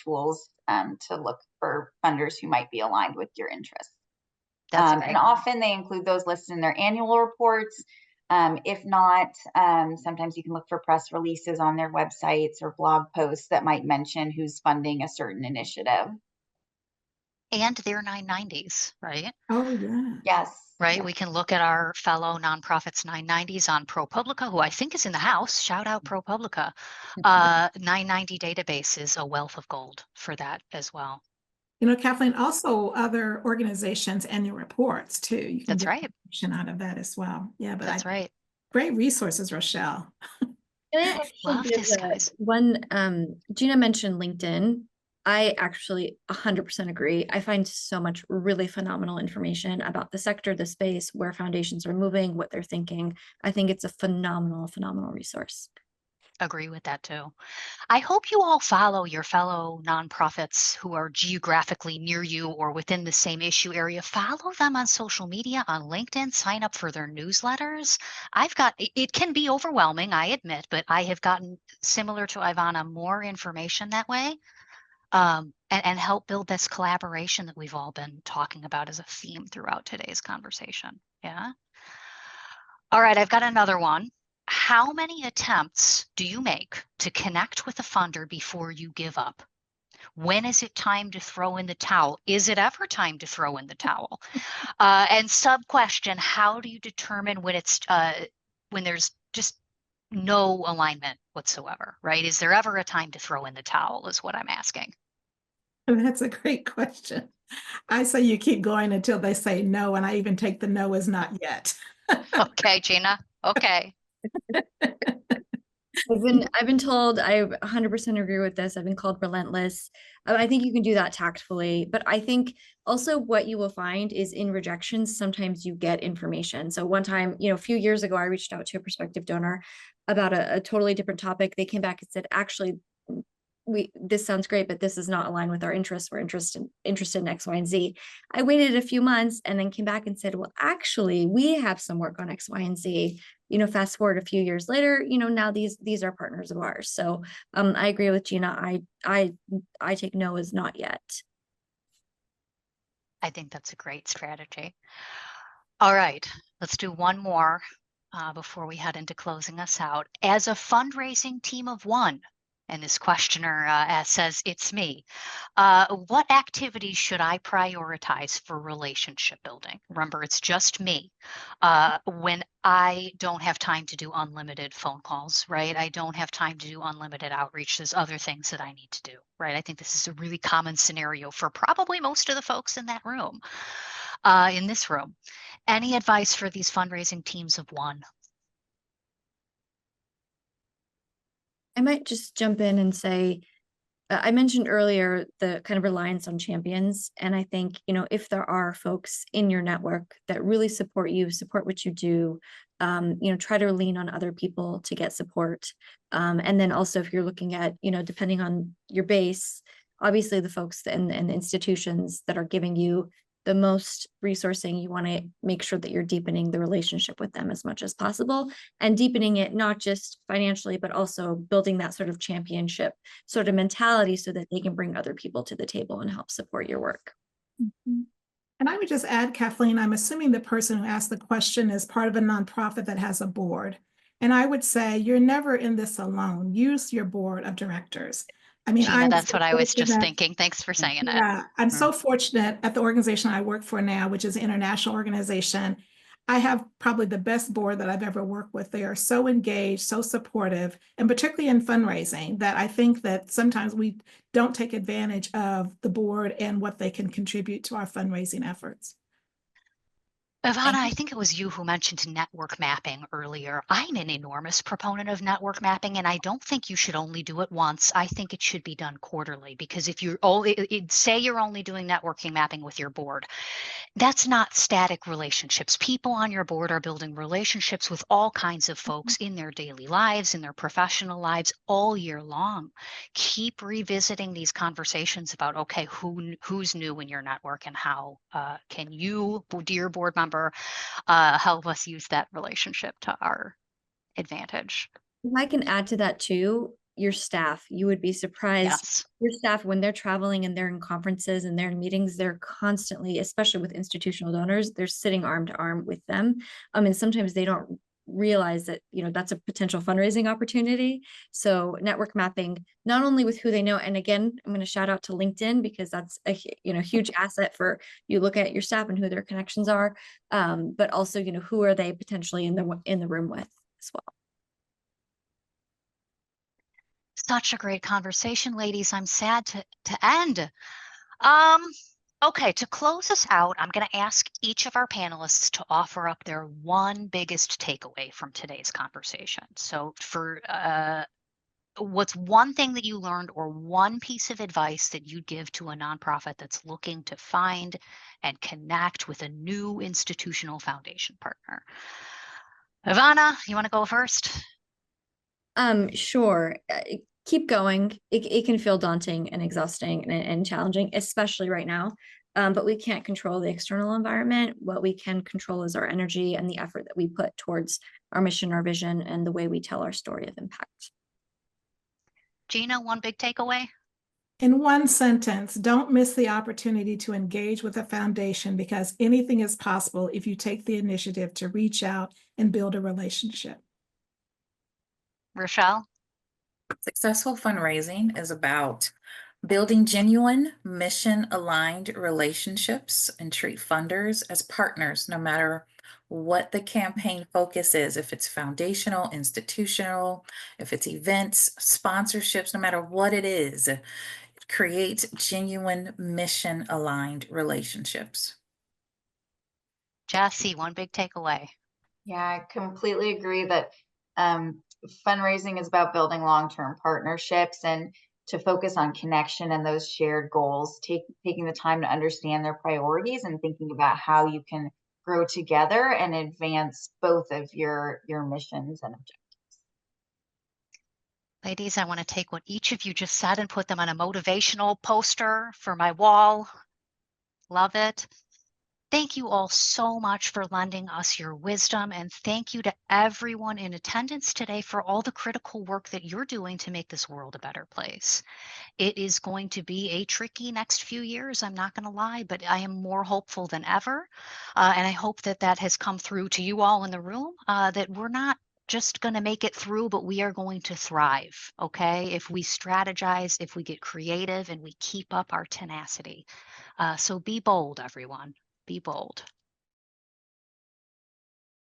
tools to look for funders who might be aligned with your interests. That's And often they include those listed in their annual reports. If not, sometimes you can look for press releases on their websites or blog posts that might mention who's funding a certain initiative. And their 990s, right? Oh, yeah. Yes. Right. Yeah. We can look at our fellow nonprofits 990s on ProPublica, who I think is in the house. Shout out ProPublica. 990 database is a wealth of gold for that as well. Kathleen, also other organizations' annual reports too. You can That's get right. information out of that as well. Yeah, but That's right. Great resources, Rochelle. Can I actually Love give this, guys. one? Gina mentioned LinkedIn. I actually 100% agree. I find so much really phenomenal information about the sector, the space, where foundations are moving, what they're thinking. I think it's a phenomenal, phenomenal resource. Agree with that too. I hope you all follow your fellow nonprofits who are geographically near you or within the same issue area. Follow them on social media, on LinkedIn, sign up for their newsletters. It can be overwhelming, I admit, but I have gotten, similar to Ivana, more information that way. And help build this collaboration that we've all been talking about as a theme throughout today's conversation. Yeah. All right, I've got another one. How many attempts do you make to connect with a funder before you give up? When is it time to throw in the towel? Is it ever time to throw in the towel? And sub question, how do you determine when there's just no alignment whatsoever, right? Is there ever a time to throw in the towel is what I'm asking. That's a great question. I say you keep going until they say no, and I even take the no as not yet. Okay, Gina. Okay. I've been told, I 100% agree with this. I've been called relentless. I think you can do that tactfully, but I think also what you will find is in rejections, sometimes you get information. So one time, a few years ago, I reached out to a prospective donor about a totally different topic. They came back and said, actually, this sounds great, but this is not aligned with our interests. We're interested in X, Y, and Z. I waited a few months and then came back and said, well, actually, we have some work on X, Y, and Z. Fast forward a few years later, now these are partners of ours. So I agree with Gina. I take no as not yet. I think that's a great strategy. All right, let's do one more before we head into closing us out. As a fundraising team of one, and this questioner says, it's me. What activities should I prioritize for relationship building? Remember, it's just me. When I don't have time to do unlimited phone calls, right? I don't have time to do unlimited outreach. There's other things that I need to do, right? I think this is a really common scenario for probably most of the folks in that room, in this room. Any advice for these fundraising teams of one? I might just jump in and say, I mentioned earlier the kind of reliance on champions. And I think, if there are folks in your network that really support you, support what you do, try to lean on other people to get support. And then also if you're looking at, depending on your base, obviously the folks and the institutions that are giving you the most resourcing, you want to make sure that you're deepening the relationship with them as much as possible, and deepening it not just financially, but also building that sort of championship sort of mentality so that they can bring other people to the table and help support your work. Mhm. And I would just add, Kathleen, I'm assuming the person who asked the question is part of a nonprofit that has a board. And I would say you're never in this alone. Use your board of directors. I mean, Gina, I'm that's so what I was just fortunate. thinking. Thanks for saying it. Yeah, I'm so fortunate at the organization I work for now, which is an international organization. I have probably the best board that I've ever worked with. They are so engaged, so supportive, and particularly in fundraising, that I think that sometimes we don't take advantage of the board and what they can contribute to our fundraising efforts. Ivana, I think it was you who mentioned network mapping earlier. I'm an enormous proponent of network mapping, and I don't think you should only do it once. I think it should be done quarterly, because if you're say you're only doing networking mapping with your board, that's not static relationships. People on your board are building relationships with all kinds of folks in their daily lives, in their professional lives, all year long. Keep revisiting these conversations about, okay, who's new in your network, and how can you, dear board member, help us use that relationship to our advantage. If I can add to that too, your staff, you would be surprised. Yes. Your staff, when they're traveling and they're in conferences and they're in meetings, they're constantly, especially with institutional donors, they're sitting arm to arm with them. And sometimes they don't realize that, that's a potential fundraising opportunity. So network mapping, not only with who they know, and again, I'm going to shout out to LinkedIn, because that's a huge asset for you. Look at your staff and who their connections are, but also, who are they potentially in the room with as well. Such a great conversation, ladies. I'm sad to end. Okay, to close us out, I'm going to ask each of our panelists to offer up their one biggest takeaway from today's conversation. So for what's one thing that you learned, or one piece of advice that you'd give to a nonprofit that's looking to find and connect with a new institutional foundation partner? Ivana, you want to go first? Sure. Keep going. It can feel daunting and exhausting and challenging, especially right now. But we can't control the external environment. What we can control is our energy and the effort that we put towards our mission, our vision, and the way we tell our story of impact. Gina, one big takeaway? In one sentence, don't miss the opportunity to engage with a foundation, because anything is possible if you take the initiative to reach out and build a relationship. Rochelle? Successful fundraising is about building genuine, mission-aligned relationships, and treat funders as partners, no matter what the campaign focus is. If it's foundational, institutional, if it's events, sponsorships, no matter what it is, create genuine, mission-aligned relationships. Jessie, one big takeaway? Yeah, I completely agree that Fundraising is about building long-term partnerships and to focus on connection and those shared goals, taking the time to understand their priorities and thinking about how you can grow together and advance both of your missions and objectives. Ladies, I want to take what each of you just said and put them on a motivational poster for my wall. Love it. Thank you all so much for lending us your wisdom, and thank you to everyone in attendance today for all the critical work that you're doing to make this world a better place. It is going to be a tricky next few years, I'm not going to lie, but I am more hopeful than ever. And I hope that that has come through to you all in the room, that we're not just going to make it through, but we are going to thrive, okay? If we strategize, if we get creative, and we keep up our tenacity. So be bold, everyone. Be bold.